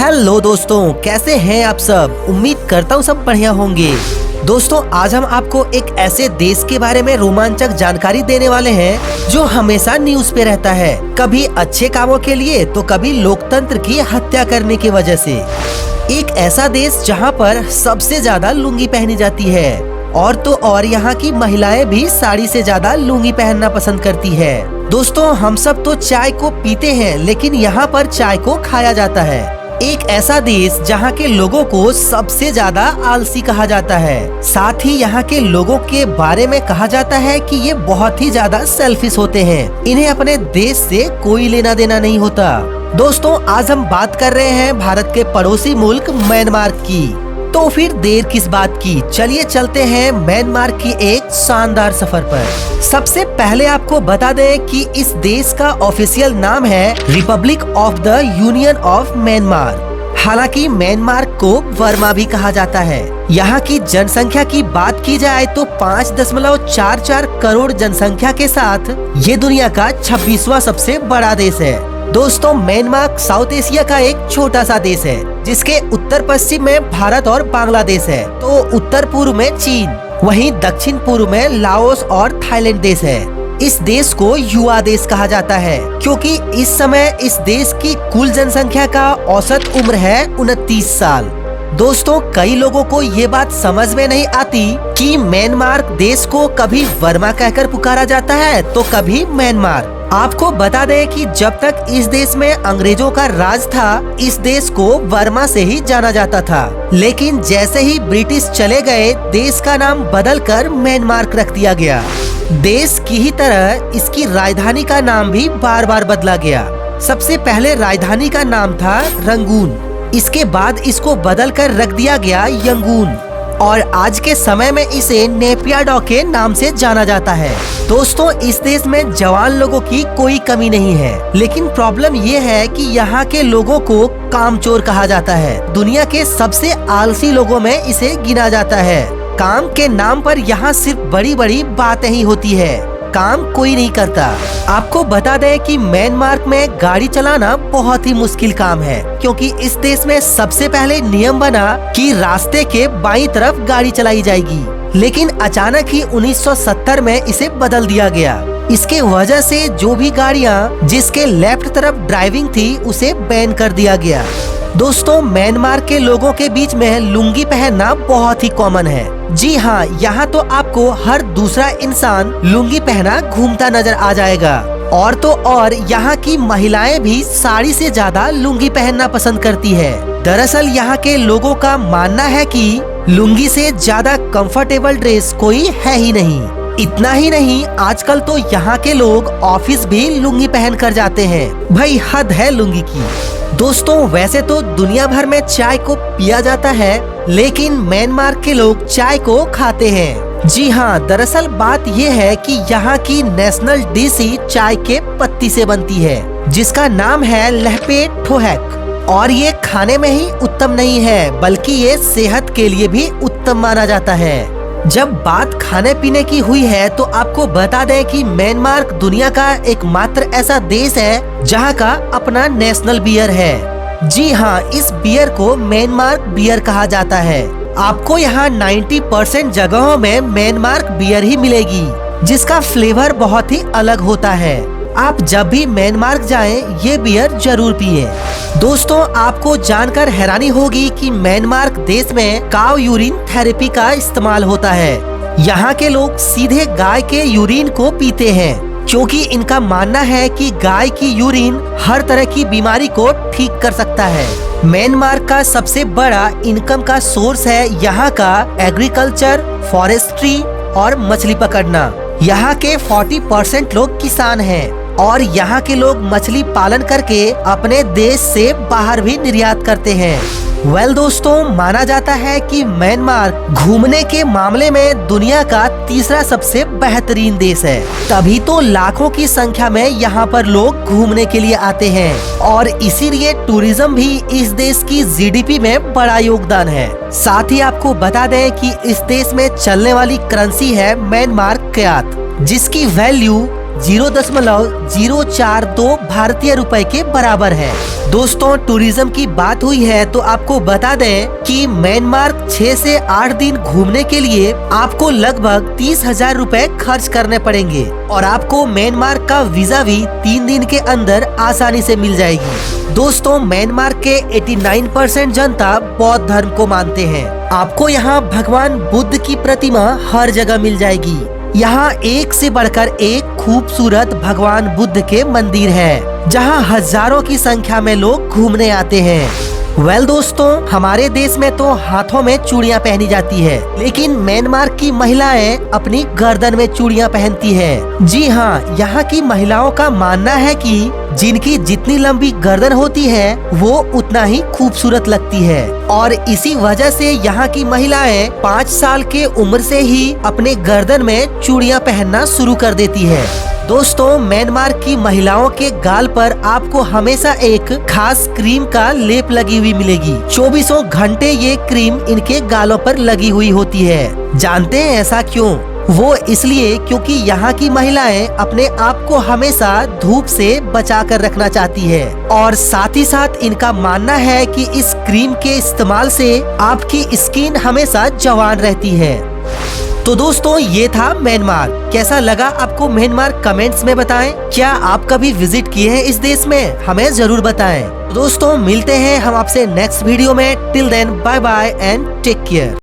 Hello दोस्तों, कैसे हैं आप सब। उम्मीद करता हूँ सब बढ़िया होंगे। दोस्तों, आज हम आपको एक ऐसे देश के बारे में रोमांचक जानकारी देने वाले हैं जो हमेशा न्यूज पे रहता है, कभी अच्छे कामों के लिए तो कभी लोकतंत्र की हत्या करने की वजह से। एक ऐसा देश जहाँ पर सबसे ज्यादा लुंगी पहनी जाती है और तो और यहाँ की महिलाएं भी साड़ी से ज्यादा लुंगी पहनना पसंद करती है। दोस्तों, हम सब तो चाय को पीते हैं, लेकिन यहाँ पर चाय को खाया जाता है। एक ऐसा देश जहाँ के लोगों को सबसे ज्यादा आलसी कहा जाता है। साथ ही यहाँ के लोगों के बारे में कहा जाता है कि ये बहुत ही ज्यादा सेल्फिश होते हैं, इन्हें अपने देश से कोई लेना देना नहीं होता। दोस्तों, आज हम बात कर रहे हैं भारत के पड़ोसी मुल्क म्यांमार की। तो फिर देर किस बात की, चलिए चलते हैं म्यांमार की एक शानदार सफर पर। सबसे पहले आपको बता दें कि इस देश का ऑफिशियल नाम है Republic of the union of Myanmar. हालांकि म्यांमार को बर्मा भी कहा जाता है। यहाँ की जनसंख्या की बात की जाए तो 5.44 करोड़ जनसंख्या के साथ ये दुनिया का 26वां सबसे बड़ा देश है। दोस्तों, म्यांमार साउथ एशिया का एक छोटा सा देश है, जिसके उत्तर पश्चिम में भारत और बांग्लादेश है, तो उत्तर पूर्व में चीन, वहीं दक्षिण पूर्व में लाओस और थाईलैंड देश है। इस देश को युवा देश कहा जाता है, क्योंकि इस समय इस देश की कुल जनसंख्या का औसत उम्र है 29 साल। दोस्तों, कई लोगों को ये बात समझ में नहीं आती कि म्यांमार देश को कभी बर्मा कहकर पुकारा जाता है तो कभी म्यांमार। आपको बता दें कि जब तक इस देश में अंग्रेजों का राज था, इस देश को बर्मा से ही जाना जाता था, लेकिन जैसे ही ब्रिटिश चले गए, देश का नाम बदलकर म्यांमार रख दिया गया। देश की ही तरह इसकी राजधानी का नाम भी बार बार बदला गया। सबसे पहले राजधानी का नाम था रंगून, इसके बाद इसको बदलकर रख दिया गया यंगून, और आज के समय में इसे नेपियाडो के नाम से जाना जाता है। दोस्तों, इस देश में जवान लोगों की कोई कमी नहीं है, लेकिन प्रॉब्लम ये है कि यहाँ के लोगों को कामचोर कहा जाता है। दुनिया के सबसे आलसी लोगों में इसे गिना जाता है। काम के नाम पर यहाँ सिर्फ बड़ी बड़ी बातें ही होती है, काम कोई नहीं करता। आपको बता दें कि म्यांमार में गाड़ी चलाना बहुत ही मुश्किल काम है, क्योंकि इस देश में सबसे पहले नियम बना कि रास्ते के बाईं तरफ गाड़ी चलाई जाएगी, लेकिन अचानक ही 1970 में इसे बदल दिया गया। इसके वजह से जो भी गाड़ियां जिसके लेफ्ट तरफ ड्राइविंग थी, उसे बैन कर दिया गया। दोस्तों, म्यांमार के लोगों के बीच में लुंगी पहनना बहुत ही कॉमन है। जी हाँ, यहाँ तो आपको हर दूसरा इंसान लुंगी पहना घूमता नजर आ जाएगा। और तो और यहाँ की महिलाएं भी साड़ी से ज्यादा लुंगी पहनना पसंद करती है। दरअसल यहाँ के लोगों का मानना है कि लुंगी से ज्यादा कंफर्टेबल ड्रेस कोई है ही नहीं। इतना ही नहीं, आजकल तो यहाँ के लोग ऑफिस भी लुंगी पहन कर जाते हैं। भाई, हद है लुंगी की। दोस्तों, वैसे तो दुनिया भर में चाय को पिया जाता है, लेकिन म्यांमार के लोग चाय को खाते हैं। जी हाँ, दरअसल बात ये है कि यहाँ की नेशनल डिश ही चाय के पत्ती से बनती है, जिसका नाम है लहपे ठोहक। और ये खाने में ही उत्तम नहीं है, बल्कि ये सेहत के लिए भी उत्तम माना जाता है। जब बात खाने पीने की हुई है, तो आपको बता दें कि म्यांमार दुनिया का एकमात्र ऐसा देश है जहां का अपना नेशनल बियर है। जी हाँ, इस बियर को म्यांमार बियर कहा जाता है। आपको यहाँ 90% जगहों में म्यांमार बियर ही मिलेगी, जिसका फ्लेवर बहुत ही अलग होता है। आप जब भी म्यांमार जाएं, ये बियर जरूर पिए। दोस्तों, आपको जानकर हैरानी होगी कि म्यांमार देश में काव यूरिन थेरेपी का इस्तेमाल होता है। यहाँ के लोग सीधे गाय के यूरिन को पीते हैं, क्योंकि इनका मानना है कि गाय की यूरिन हर तरह की बीमारी को ठीक कर सकता है। म्यांमार का सबसे बड़ा इनकम का सोर्स है यहाँ का एग्रीकल्चर, फॉरेस्ट्री और मछली पकड़ना। यहाँ के 40% लोग किसान हैं, और यहाँ के लोग मछली पालन करके अपने देश से बाहर भी निर्यात करते हैं। दोस्तों, माना जाता है कि म्यांमार घूमने के मामले में दुनिया का तीसरा सबसे बेहतरीन देश है। तभी तो लाखों की संख्या में यहाँ पर लोग घूमने के लिए आते हैं, और इसीलिए टूरिज्म भी इस देश की जीडीपी में बड़ा योगदान है। साथ ही आपको बता दें कि इस देश में चलने वाली करेंसी है म्यांमार क्यात, जिसकी वैल्यू 0.042 भारतीय रुपए के बराबर है। दोस्तों, टूरिज्म की बात हुई है तो आपको बता दें कि म्यांमार 6 से 8 दिन घूमने के लिए आपको लगभग 30,000 रुपए खर्च करने पड़ेंगे और आपको म्यांमार का वीजा भी 3 दिन के अंदर आसानी से मिल जाएगी। दोस्तों, म्यांमार के 89% जनता बौद्ध धर्म को मानते हैं। आपको यहाँ भगवान बुद्ध की प्रतिमा हर जगह मिल जाएगी। यहाँ एक से बढ़कर एक खूबसूरत भगवान बुद्ध के मंदिर है, जहाँ हजारों की संख्या में लोग घूमने आते हैं। दोस्तों, हमारे देश में तो हाथों में चूड़ियाँ पहनी जाती है, लेकिन म्यांमार की महिलाएं अपनी गर्दन में चूड़ियाँ पहनती है। जी हाँ, यहाँ की महिलाओं का मानना है कि जिनकी जितनी लंबी गर्दन होती है वो उतना ही खूबसूरत लगती है और इसी वजह से यहाँ की महिलाएं 5 साल के उम्र से ही अपने गर्दन में चूड़ियाँ पहनना शुरू कर देती है। दोस्तों, म्यांमार की महिलाओं के गाल पर आपको हमेशा एक खास क्रीम का लेप लगी हुई मिलेगी। 24 घंटे ये क्रीम इनके गालों पर लगी हुई होती है। जानते हैं ऐसा क्यों? वो इसलिए क्योंकि यहाँ की महिलाएं अपने आप को हमेशा धूप से बचा कर रखना चाहती है और साथ ही साथ इनका मानना है कि इस क्रीम के इस्तेमाल से आपकी स्किन हमेशा जवान रहती है। तो दोस्तों, ये था म्यांमार। कैसा लगा आपको म्यांमार? कमेंट्स में बताएं। क्या आप कभी विजिट किए हैं इस देश में? हमें जरूर बताएं। दोस्तों, मिलते हैं हम आपसे नेक्स्ट वीडियो में। Till then, bye bye and take care.